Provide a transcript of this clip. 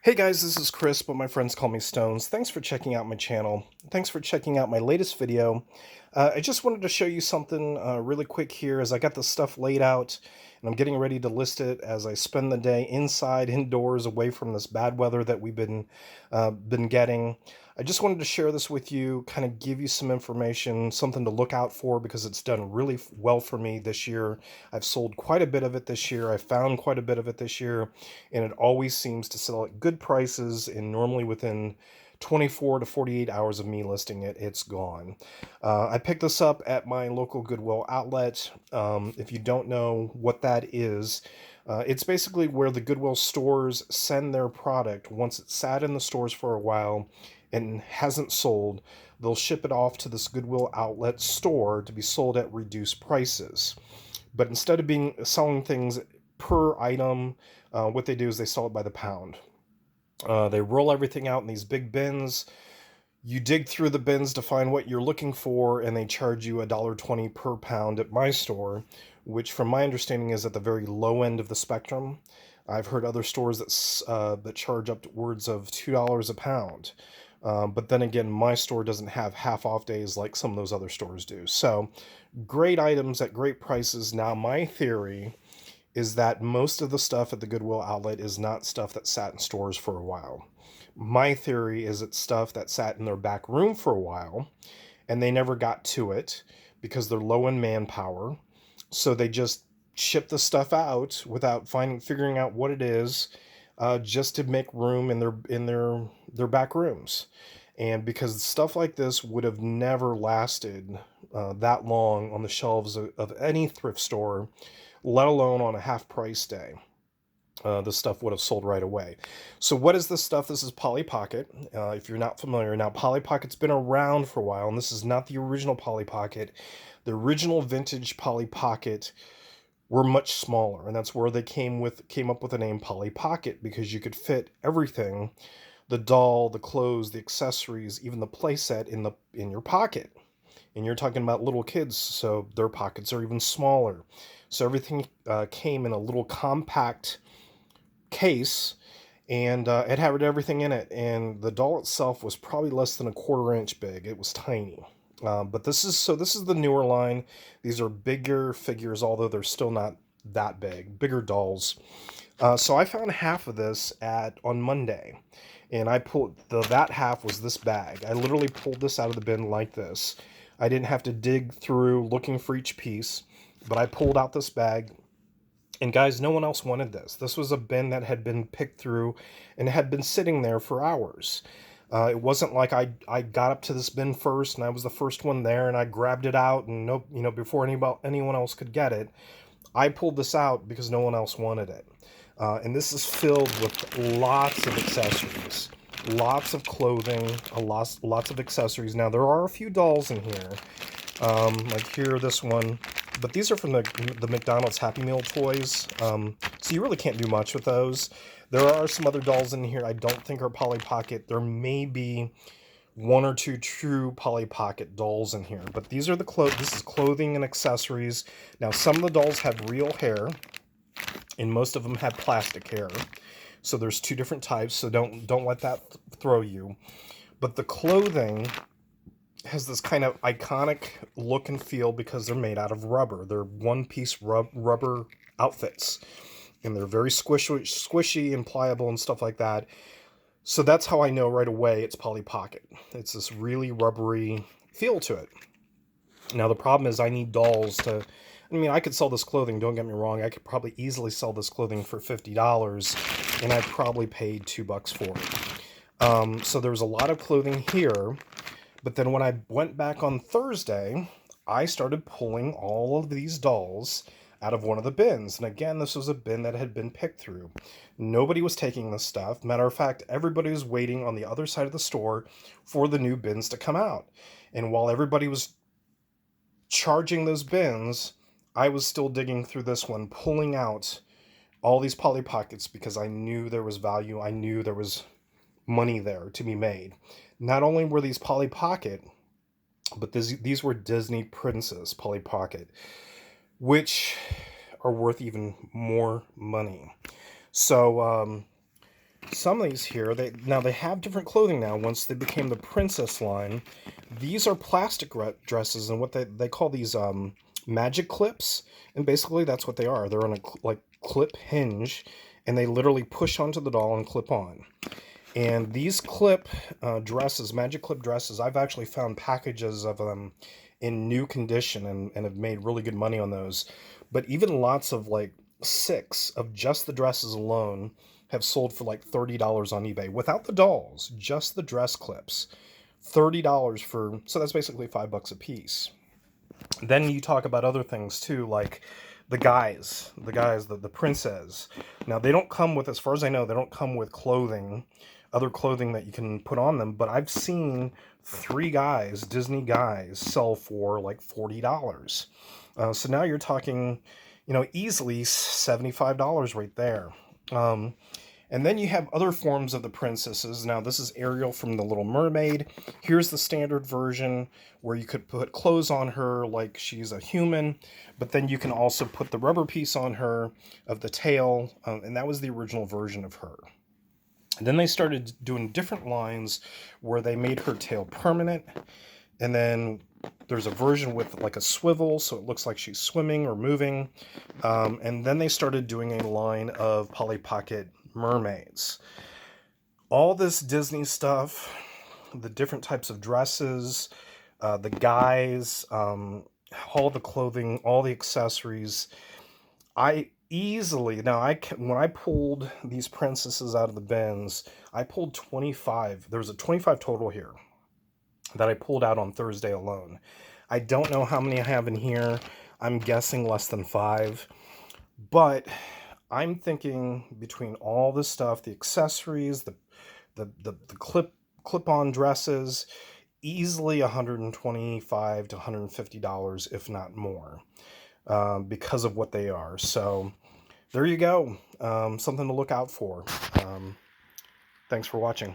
Hey guys, this is Chris, but my friends call me Stones. Thanks for checking out my channel. Thanks for checking out my latest video. I just wanted to show you something really quick here as I got the stuff laid out and I'm getting ready to list it as I spend the day inside, indoors, away from this bad weather that we've been getting. I just wanted to share this with you, kind of give you some information, something to look out for because it's done really well for me this year. I've sold quite a bit of it this year. I found quite a bit of it this year, and it always seems to sell at good prices, and normally within 24 to 48 hours of me listing it, it's gone. I picked this up at my local Goodwill outlet. If you don't know what that is, it's basically where the Goodwill stores send their product once it's sat in the stores for a while and hasn't sold. They'll ship it off to this Goodwill outlet store to be sold at reduced prices. But instead of being selling things per item, what they do is they sell it by the pound. They roll everything out in these big bins. You dig through the bins to find what you're looking for, and they charge you $1.20 per pound at my store, which, from my understanding, is at the very low end of the spectrum. I've heard other stores that charge upwards of $2 a pound. But then again, my store doesn't have half off days like some of those other stores do. So, great items at great prices. Now, my theory is that most of the stuff at the Goodwill outlet is not stuff that sat in stores for a while. My theory is it's stuff that sat in their back room for a while and they never got to it because they're low in manpower. So they just ship the stuff out without figuring out what it is, just to make room in their back rooms. And because stuff like this would have never lasted that long on the shelves of any thrift store, let alone on a half price day. The stuff would have sold right away. So what is this stuff? This is Polly Pocket. If you're not familiar, now Polly Pocket's been around for a while, and this is not the original Polly Pocket. The original vintage Polly Pocket were much smaller, and that's where they came up with the name Polly Pocket, because you could fit everything: the doll, the clothes, the accessories, even the playset in your pocket. And you're talking about little kids, so their pockets are even smaller. So everything came in a little compact case, and it had everything in it. And the doll itself was probably less than a quarter inch big. It was tiny. But this is the newer line. These are bigger figures, although they're still not that big. Bigger dolls. So I found half of this at on Monday, and I pulled that half was this bag. I literally pulled this out of the bin like this. I didn't have to dig through looking for each piece, but I pulled out this bag. And guys, no one else wanted this. This was a bin that had been picked through and had been sitting there for hours. It wasn't like I got up to this bin first and I was the first one there and I grabbed it out and before anyone else could get it. I pulled this out because no one else wanted it. And this is filled with lots of accessories, lots of clothing, lots of accessories. Now, there are a few dolls in here, like here, this one, but these are from the McDonald's Happy Meal toys, so you really can't do much with those. There are some other dolls in here I don't think are Polly Pocket. There may be one or two true Polly Pocket dolls in here, but these are this is clothing and accessories. Now, some of the dolls have real hair, and most of them have plastic hair. So there's two different types, so don't let that throw you. But the clothing has this kind of iconic look and feel because they're made out of rubber. They're one-piece rubber outfits, and they're very squishy and pliable and stuff like that. So that's how I know right away it's Polly Pocket. It's this really rubbery feel to it. Now, the problem is I need dolls to... I mean, I could sell this clothing, don't get me wrong. I could probably easily sell this clothing for $50, and I probably paid $2 for it. So there was a lot of clothing here, but then when I went back on Thursday, I started pulling all of these dolls out of one of the bins. And again, this was a bin that had been picked through. Nobody was taking this stuff. Matter of fact, everybody was waiting on the other side of the store for the new bins to come out. And while everybody was charging those bins, I was still digging through this one, pulling out all these Polly Pockets because I knew there was value. I knew there was money there to be made. Not only were these Polly Pocket, but these were Disney Princess Polly Pocket, which are worth even more money. So Some of these here, they have different clothing now once they became the princess line. These are plastic dresses, and what they call these magic clips, and basically that's what they are. They're on a like clip hinge, and they literally push onto the doll and clip on. And these clip dresses, magic clip dresses, I've actually found packages of them in new condition and have made really good money on those. But even lots of like six of just the dresses alone have sold for like $30 on eBay without the dolls, just the dress clips. $30 for, so that's basically $5 a piece. Then you talk about other things too, like the princes. Now they don't come with, as far as I know, they don't come with clothing, other clothing that you can put on them. But I've seen three guys, Disney guys, sell for like $40. So now you're talking, easily $75 right there. Um, and then you have other forms of the princesses. Now, this is Ariel from The Little Mermaid. Here's the standard version where you could put clothes on her like she's a human, but then you can also put the rubber piece on her of the tail, and that was the original version of her. And then they started doing different lines where they made her tail permanent, and then there's a version with like a swivel, so it looks like she's swimming or moving. And then they started doing a line of Polly Pocket mermaids. All this Disney stuff, the different types of dresses, the guys, all the clothing, all the accessories. I easily, now when I pulled these princesses out of the bins, I pulled 25. There's a 25 total here that I pulled out on Thursday alone. I don't know how many I have in here. I'm guessing less than 5. But I'm thinking between all this stuff, the accessories, the clip-on dresses, easily $125 to $150, if not more, because of what they are. So there you go. Something to look out for. Thanks for watching.